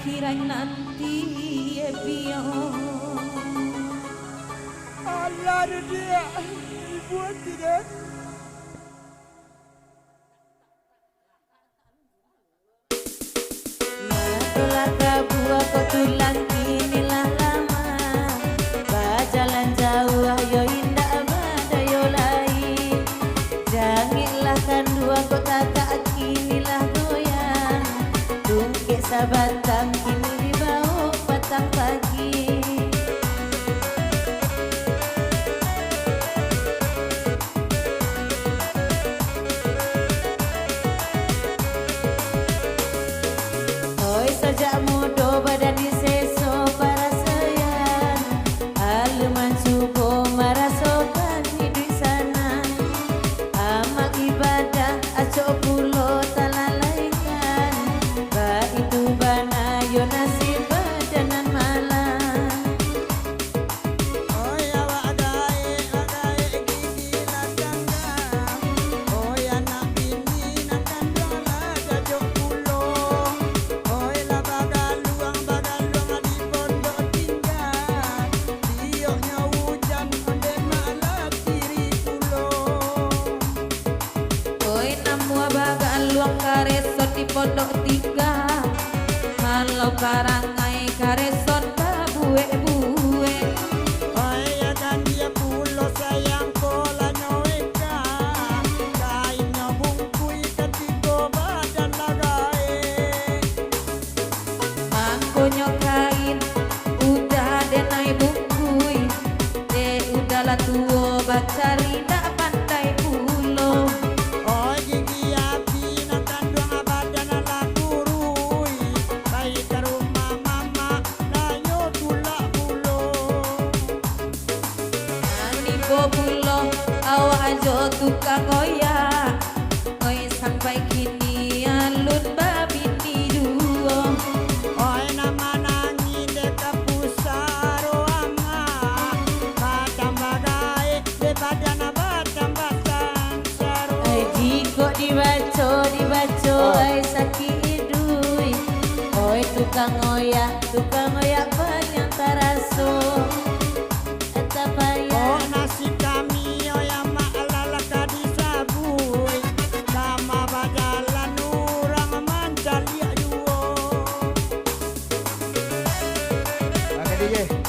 akhirat nanti biar Allah dia dibuat tidak. Telah kabuah kau tulang inilah lama berjalan jauh ayo indah badayo lain jangilah kan dua kota tak kinilah goyang tungkik sabatang kini di bawah petang pagi sajak mudo badan diseso para sayang aluman subuh marasokan hidup sana amal ibadah acok pulo talalaikan ba itu bana yo nasib badanan malam Oh ya wadai gigi ladangga. Oh ya nak bini nak kandala jajok pulo. Oh la bagaluang di pondok tinggal. Dioknya hujan onde malah tiri pulo. oi namua bagal luang karesot di pondok tiga kalau karangai karesot buwe-buwe Oh ya kan dia pulo sayang kola nyoweka. Kainnya bungkui ketiko badan lagai. mangkonyo kain udah denai bungkui udahlah tuo bacari ndak pandai pulo Oh gigi api nak kandung abadan ala kurui. Baik ke rumah mama layo tulak pulo. ani pulo awa ajo tukang goyak oi sampai kini alun babi di duo Oh nama nangi deka pusaro ama. Batang bagai de badan batang batang saro. jiko dibaco ai sakit idui oi tukang goyak banyak taraso eta Oh payah nasib kami oh yang ma'alala kadisabui. Sama bajalan orang mancal ya juo. Oke DJ.